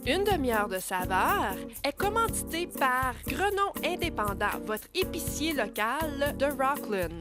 Une demi-heure de saveur est commanditée par Grenon Indépendant, votre épicier local de Rockland.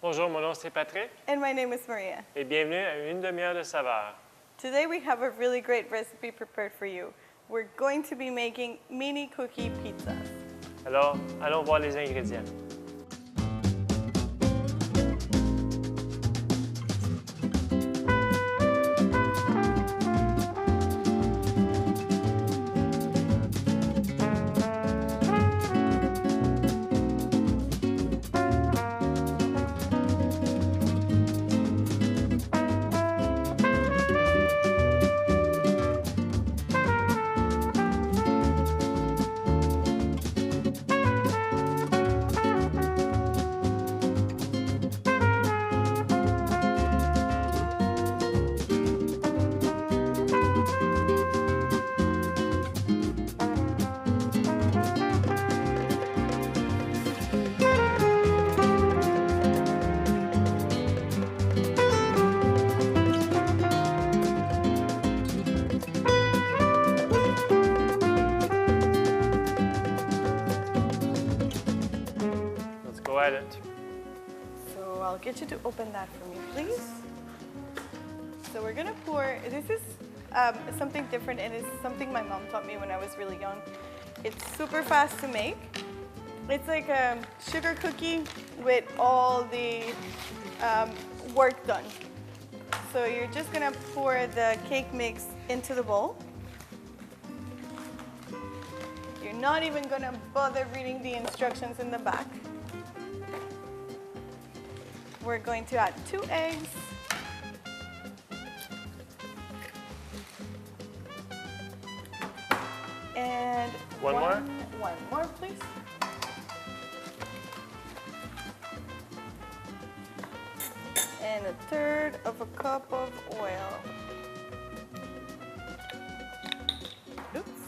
Bonjour, mon nom c'est Patrick. And my name is Maria. Et bienvenue à une demi-heure de saveur. Today we have a really great recipe prepared for you. We're going to be making mini cookie pizzas. Alors, allons voir les ingrédients. Let's go at it. So I'll get you to open that for me, please. So we're gonna pour, this is something different, and it's something my mom taught me when I was really young. It's super fast to make. It's like a sugar cookie with all the work done. So you're just gonna pour the cake mix into the bowl. You're not even gonna bother reading the instructions in the back. We're going to add 2 eggs. And One more? One more, please. And 1/3 of a cup of oil. Oops.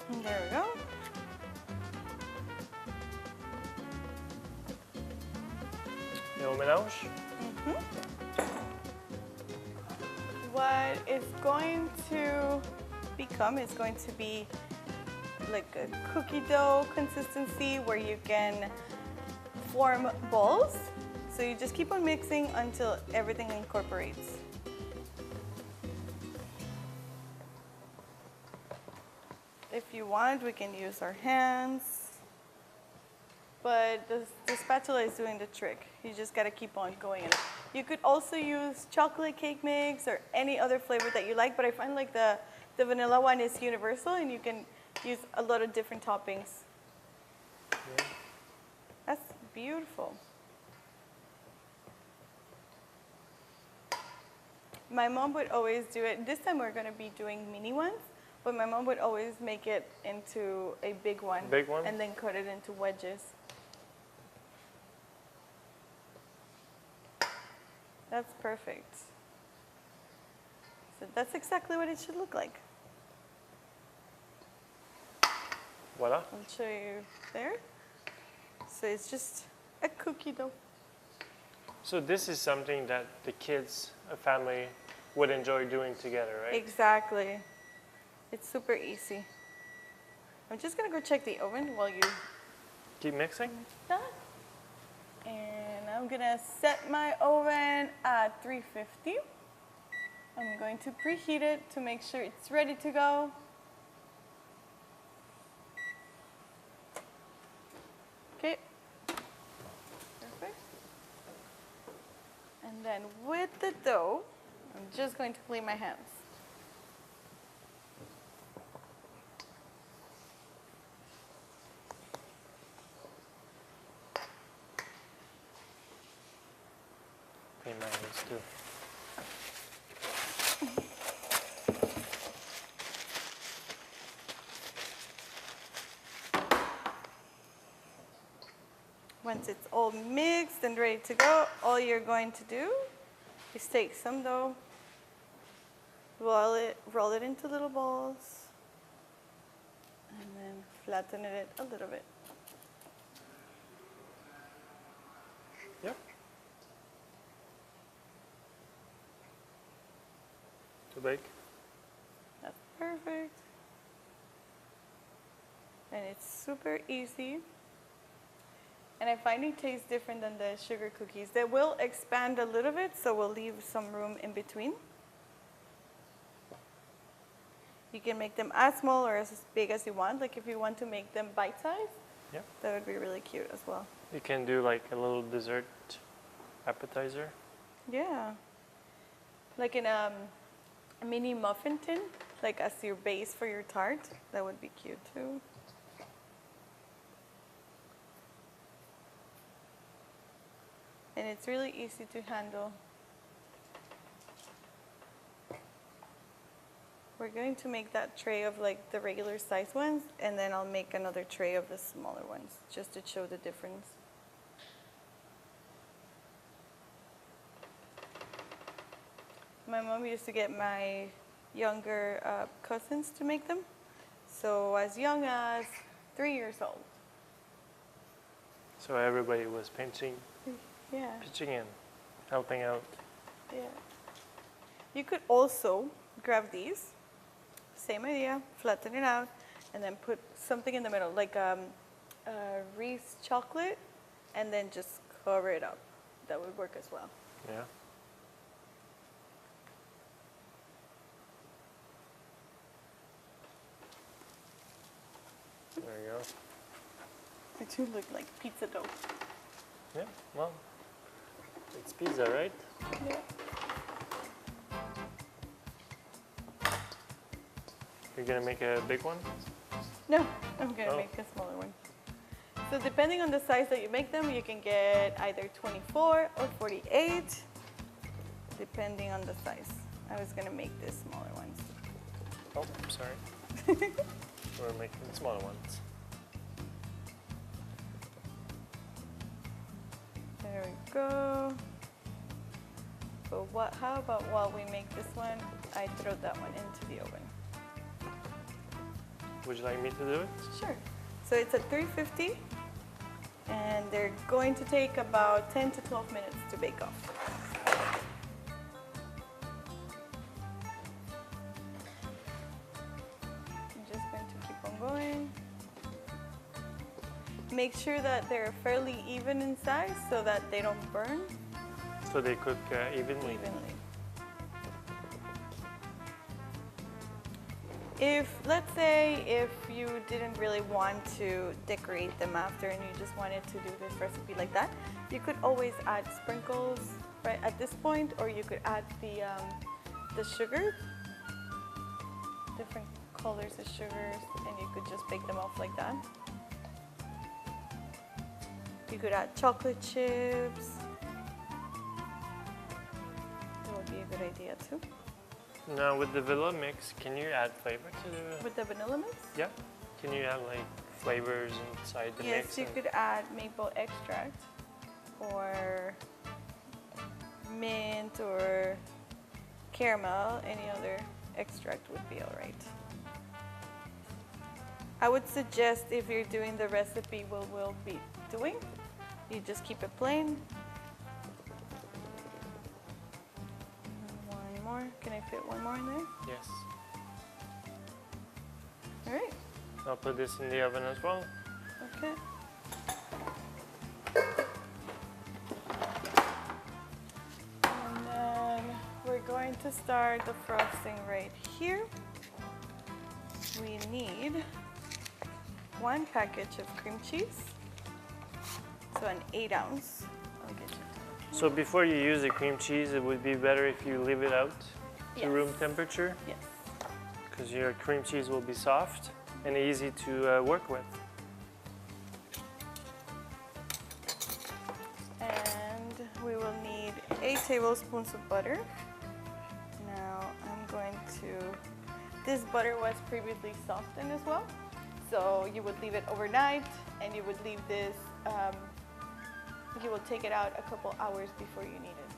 And there we go. Et on mélange. What it's going to become is going to be like a cookie dough consistency where you can form balls. So you just keep on mixing until everything incorporates. If you want, we can use our hands, but the spatula is doing the trick. You just gotta keep on going. You could also use chocolate cake mix or any other flavor that you like, but I find like the vanilla one is universal, and you can use a lot of different toppings. Yeah. That's beautiful. My mom would always do it. This time we're gonna be doing mini ones, but my mom would always make it into a big one. Big one? And then cut it into wedges. That's perfect. So that's exactly what it should look like. Voilà. I'll show you there. So it's just a cookie dough. So this is something that the kids, a family, would enjoy doing together, right? Exactly. It's super easy. I'm just gonna go check the oven while you Keep mixing. mix that. And I'm gonna set my oven at 350. I'm going to preheat it to make sure it's ready to go. Okay. Perfect. And then with the dough, I'm just going to clean my hands. Clean my hands too. Once it's all mixed and ready to go, all you're going to do is take some dough, roll it into little balls, and then flatten it a little bit. Yep. To bake. That's perfect. And it's super easy. And I find it tastes different than the sugar cookies. They will expand a little bit, so we'll leave some room in between. You can make them as small or as big as you want. Like if you want to make them bite-sized, Yep. that would be really cute as well. You can do like a little dessert appetizer. Yeah. Like in a mini muffin tin, like as your base for your tart. That would be cute too. And it's really easy to handle. We're going to make that tray of like the regular size ones, and then I'll make another tray of the smaller ones, just to show the difference. My mom used to get my younger cousins to make them, so as young as 3 years old. So everybody was pitching Yeah, in, helping out. yeah. You could also grab these, same idea, flatten it out, and then put something in the middle, like Reese chocolate, and then just cover it up. That would work as well. Yeah. There you go. They do look like pizza dough. Yeah, well, it's pizza, right? Yeah. You're gonna make a big one? No, I'm gonna Oh. make a smaller one. So depending on the size that you make them, you can get either 24 or 48, depending on the size. I was gonna make the smaller ones. Oh, sorry. We're making smaller ones. There we go. But how about while we make this one, I throw that one into the oven. Would you like me to do it? Sure. So it's at 350, and they're going to take about 10 to 12 minutes to bake off. I'm just going to keep on going. Make sure that they're fairly even in size so that they don't burn So they cook evenly? evenly. Let's say if you didn't really want to decorate them after and you just wanted to do this recipe like that, you could always add sprinkles right at this point, or you could add the sugar, different colors of sugars, and you could just bake them off like that. You could add chocolate chips. That would be a good idea too. Now with the vanilla mix, can you add flavor to the... With the vanilla mix? Yeah? Can you add like flavors inside the Yes, mix? you and- could add maple extract or mint or caramel. Any other extract would be all right. I would suggest if you're doing the recipe we'll be doing, you just keep it plain. One more. Can I fit one more in there? Yes. All right. I'll put this in the oven as well. Okay. And then we're going to start the frosting right here. We need 1 package of cream cheese, so an 8-ounce. I'll get you. So before you use the cream cheese, it would be better if you leave it out to Yes. room temperature, Yes. because your cream cheese will be soft and easy to work with. And we will need 8 tablespoons of butter. Now I'm going to, this butter was previously softened as well. So you would leave it overnight and you would leave this you will take it out a couple hours before you need it.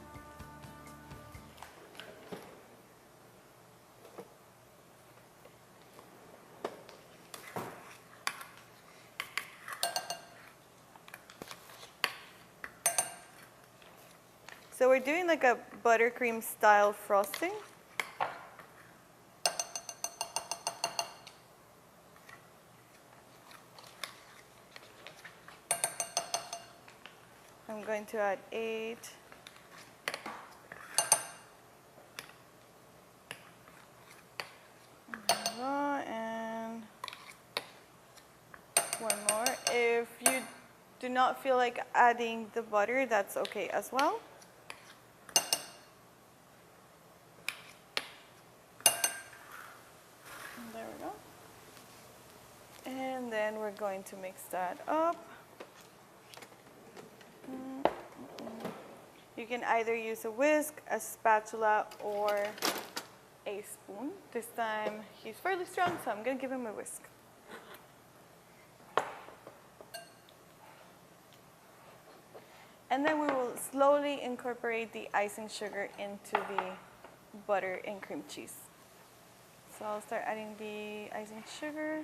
So we're doing like a buttercream style frosting. I'm going to add 8. And one more. If you do not feel like adding the butter, that's okay as well. There we go. And then we're going to mix that up. You can either use a whisk, a spatula, or a spoon. This time he's fairly strong, so I'm going to give him a whisk. And then we will slowly incorporate the icing sugar into the butter and cream cheese. So I'll start adding the icing sugar.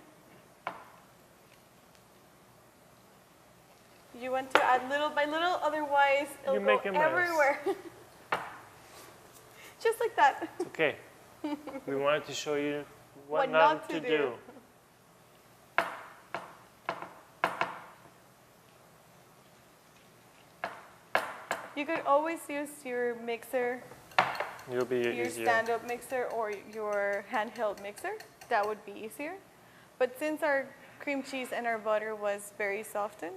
You want to add little by little, otherwise it'll go everywhere. Just like that. Okay. We wanted to show you what not to do. You could always use your mixer, It'll be your easier. stand-up mixer or your handheld mixer. That would be easier. But since our cream cheese and our butter was very softened,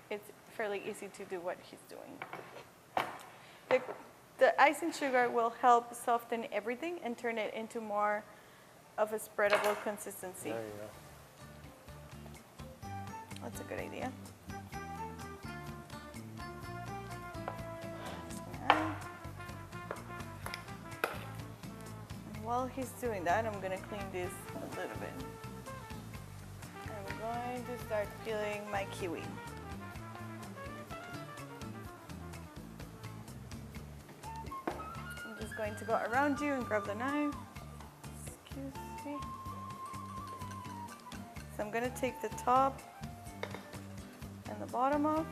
it's fairly easy to do what he's doing. The icing sugar will help soften everything and turn it into more of a spreadable consistency. There you go. That's a good idea. And while he's doing that, I'm going to clean this a little bit. And we're going to start peeling my kiwi. I'm just going to go around you and grab the knife. Excuse me. So I'm going to take the top and the bottom off.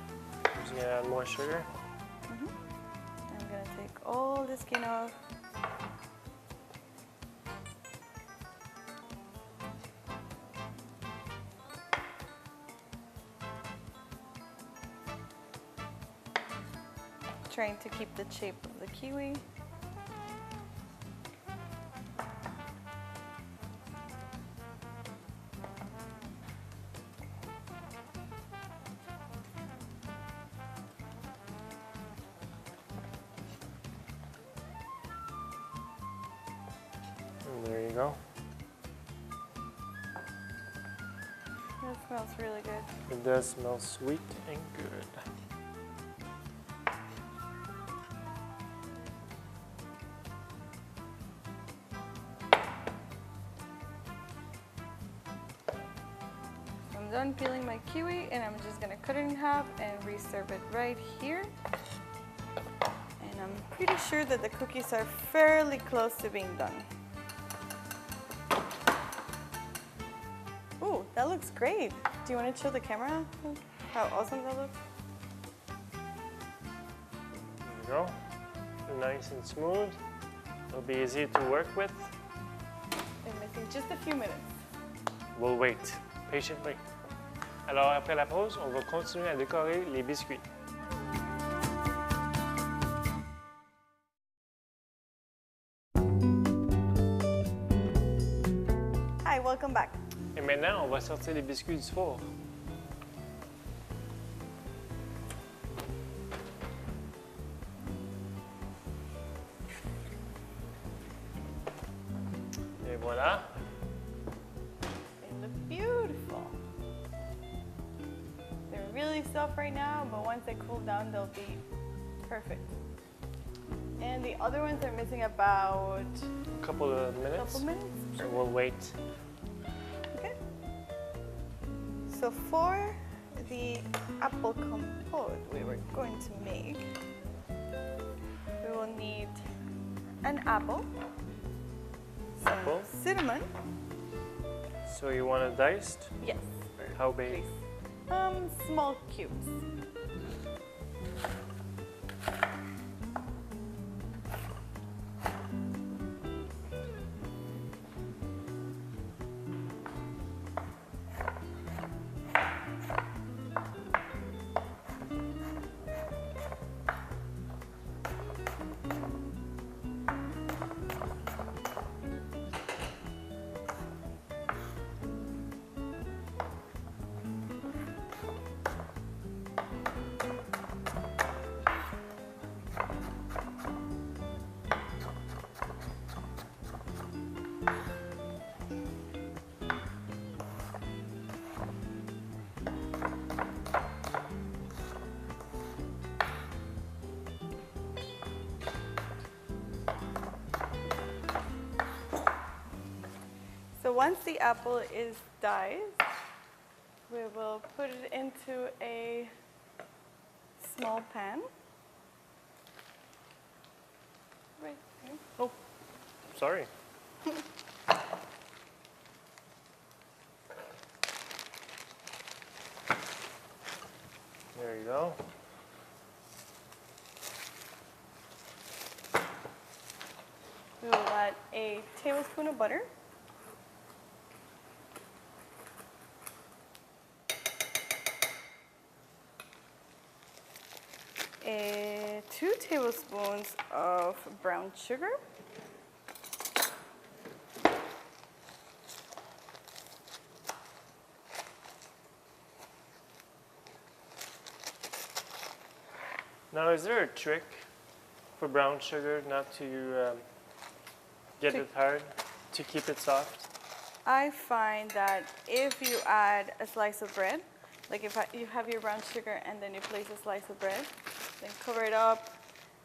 Just gonna add more sugar. I'm going to take all the skin off. Trying to keep the shape of the kiwi. And there you go. That smells really good. It does smell sweet and good. I'm done peeling my kiwi and I'm just gonna cut it in half and reserve it right here. And I'm pretty sure that the cookies are fairly close to being done. Ooh, that looks great. Do you want to show the camera how awesome that looks? There you go. Nice and smooth. It'll be easy to work with. They're missing just a few minutes. We'll wait patiently. Alors après la pause, on va continuer à décorer les biscuits. Hi, welcome back. Et maintenant, on va sortir les biscuits du four. Et voilà. They look beautiful. They're really soft right now, but once they cool down, they'll be perfect. And the other ones are missing about A couple of a minutes. couple minutes. So we'll wait. Okay. So 4, the apple compote we were going to make, we will need an apple, some Apple. cinnamon. So you want it diced? Yes. How big? Small cubes. So once the apple is diced, we will put it into a small pan. Right here. Oh, sorry. There you go. We will add a tablespoon of butter. Two tablespoons of brown sugar. Now, is there a trick for brown sugar not to get To- it hard, to keep it soft? I find that if you add a slice of bread, like if you have your brown sugar and then you place a slice of bread, then cover it up,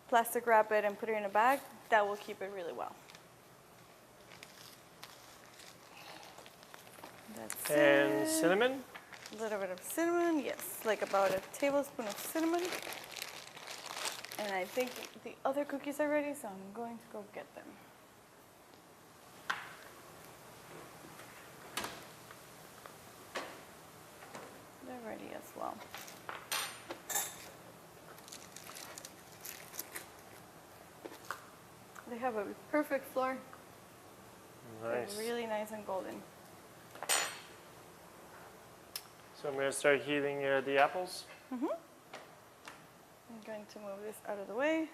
plastic wrap it, and put it in a bag, that will keep it really well. That's And it. cinnamon? A little bit of cinnamon, yes, like about a tablespoon of cinnamon. And I think the other cookies are ready, so I'm going to go get them. They're ready as well. They have a perfect flour. Nice. They're really nice and golden. So I'm going to start heating the apples. I'm going to move this out of the way.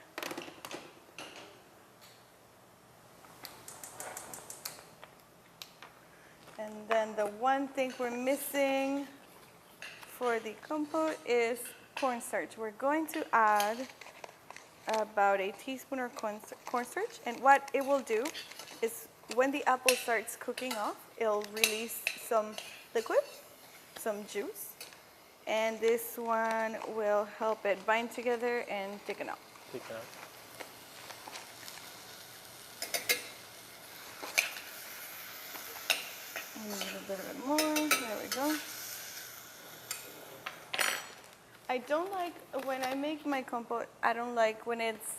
And then the one thing we're missing for the compote is cornstarch. We're going to add about a teaspoon of cornstarch. And what it will do is when the apple starts cooking off, it'll release some liquid, some juice. And this one will help it bind together and thicken up. Take it out. A little bit more. There we go. I don't like, when I make my compote, I don't like when it's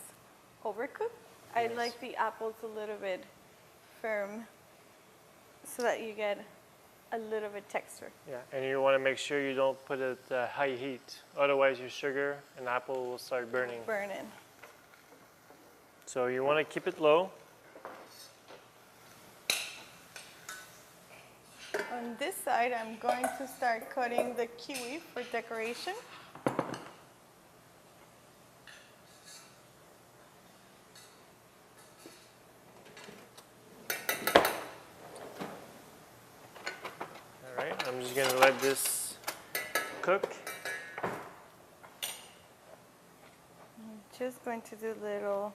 overcooked. I Yes. like the apples a little bit firm so that you get a little bit texture. Yeah, and you want to make sure you don't put it at high heat. Otherwise, your sugar and apple will start burning. Burning. So you want to keep it low. On this side, I'm going to start cutting the kiwi for decoration. All right, I'm just going to let this cook. I'm just going to do little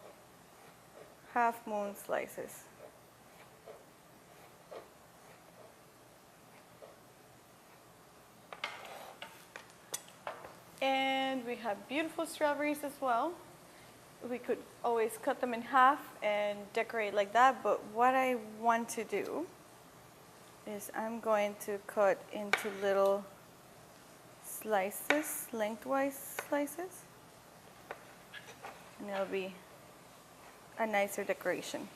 half moon slices. And we have beautiful strawberries as well. We could always cut them in half and decorate like that, but what I want to do is I'm going to cut into little slices, lengthwise slices. And it'll be a nicer decoration.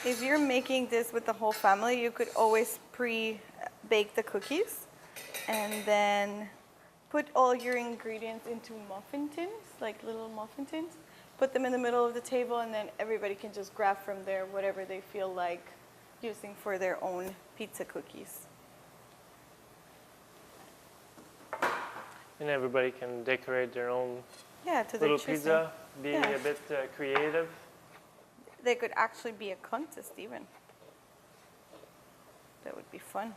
If you're making this with the whole family, you could always pre-bake the cookies and then put all your ingredients into muffin tins, like little muffin tins. Put them in the middle of the table, and then everybody can just grab from there whatever they feel like using for their own pizza cookies. And everybody can decorate their own Yeah, to their little choosing. pizza, be Yeah. a bit creative. They could actually be a contest even. That would be fun.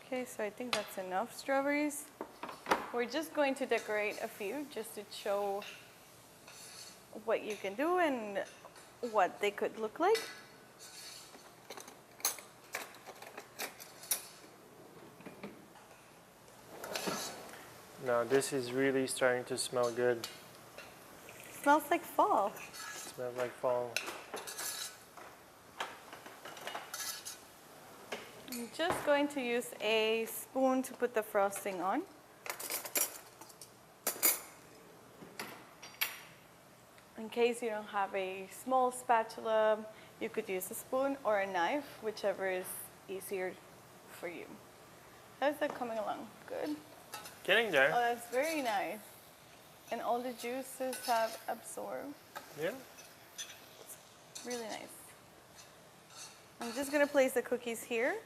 Okay, so I think that's enough strawberries. We're just going to decorate a few just to show what you can do and what they could look like. Now this is really starting to smell good. Smells like fall. Smells like fall. I'm just going to use a spoon to put the frosting on. In case you don't have a small spatula, you could use a spoon or a knife, whichever is easier for you. How's that coming along? Good? Getting there. Oh, that's very nice. And all the juices have absorbed. Yeah. Really nice. I'm just going to place the cookies here.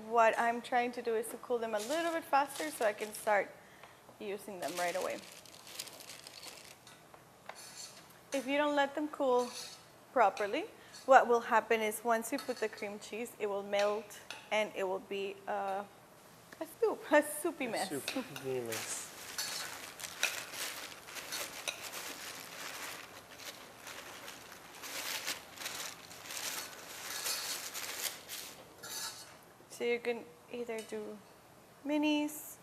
What I'm trying to do is to cool them a little bit faster so I can start using them right away. If you don't let them cool properly, what will happen is once you put the cream cheese, it will melt and it will be a soupy mess. Soupy mess. So you can either do minis,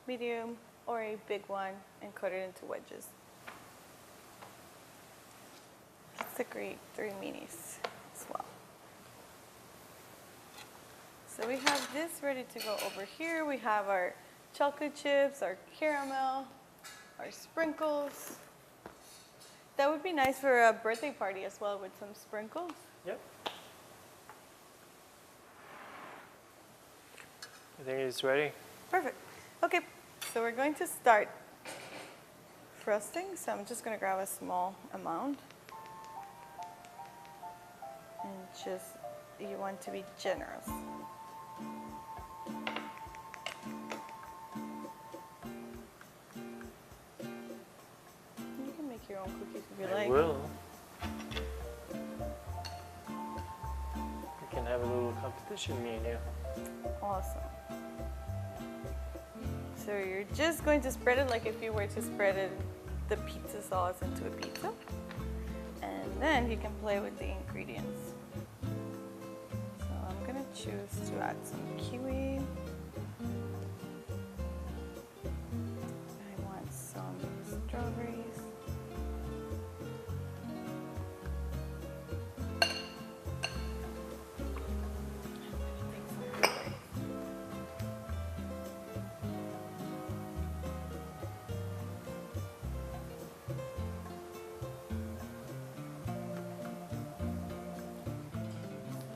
medium, or a big one and cut it into wedges. That's a great 3 minis as well. So we have this ready to go over here. We have our chocolate chips, our caramel, our sprinkles. That would be nice for a birthday party as well with some sprinkles. Yep. I think it's ready. Perfect. Okay, so we're going to start frosting. So I'm just going to grab a small amount. And just, you want to be generous. You can make your own cookies if you like. I will. We can have a little competition, me and you. Awesome. So you're just going to spread it like if you were to spread it, the pizza sauce into a pizza. And then you can play with the ingredients. So I'm going to choose to add some kiwi. I want some strawberries.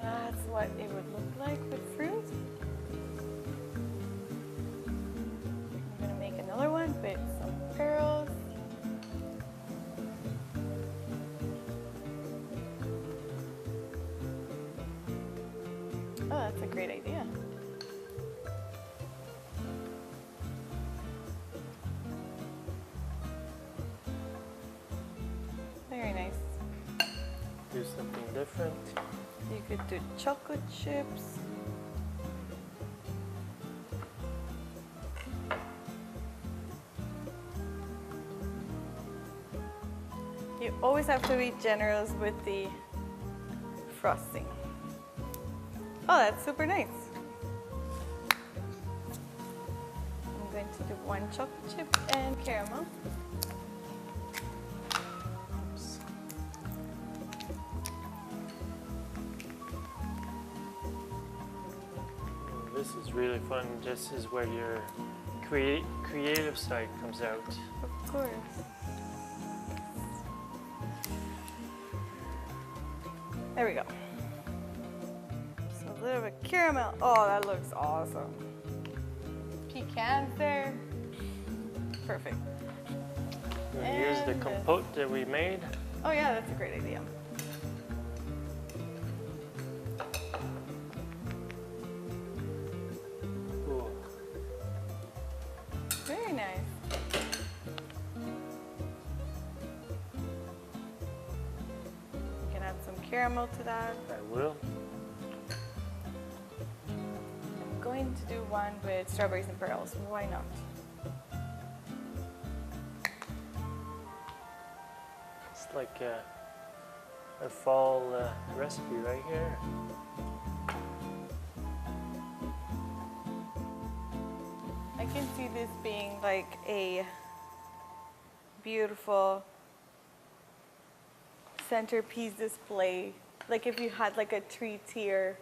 That's what it would look like with fruit. I'm gonna make another one with some pearls. Oh, that's a great idea. Very nice. Do something different. You could do chocolate chips. You always have to be generous with the frosting. Oh, that's super nice. I'm going to do one chocolate chip and caramel. this is really fun. This is where your creative side comes out. Of course. There we go. So a little bit of caramel. Oh, that looks awesome. Pecans there. Perfect. We'll use the And- compote that we made. Oh yeah, that's a great idea. Ooh. Very nice. You can add some caramel to that. I will. I'm going to do one with strawberries and pearls. Why not? It's like a fall recipe right here. I can see this being like a beautiful centerpiece display. Like if you had like a 3-tier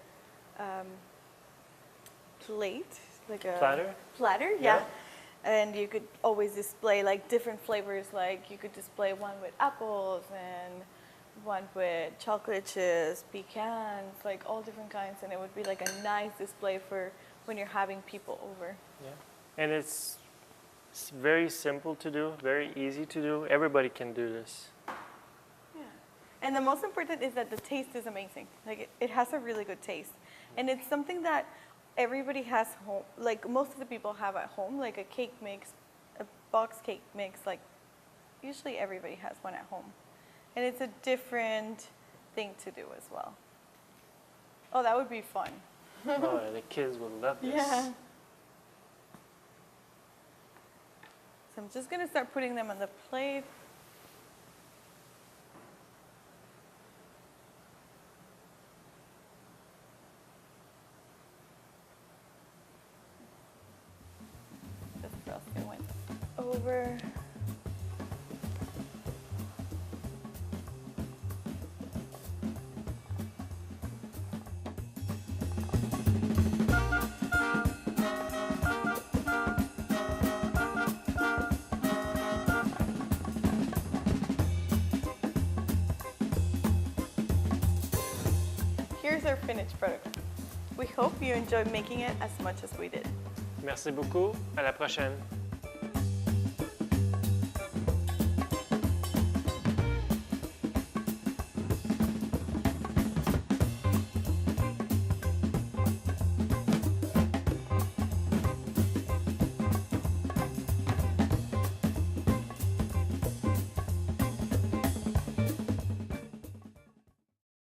plate, like a Platter? Platter, Yeah. yeah. And you could always display like different flavors. Like you could display one with apples and one with chocolate chips, pecans, like all different kinds. And it would be like a nice display for when you're having people over. Yeah. And it's very simple to do, very easy to do. Everybody can do this. Yeah. And the most important is that the taste is amazing. Like it has a really good taste. And it's something that everybody has home, like most of the people have at home, like a cake mix, a box cake mix, like usually everybody has one at home. And it's a different thing to do as well. Oh, that would be fun. Oh, the kids will love this. Yeah. So I'm just gonna start putting them on the plate. The frosting went over. Here's our finished product. We hope you enjoyed making it as much as we did. Merci beaucoup. À la prochaine.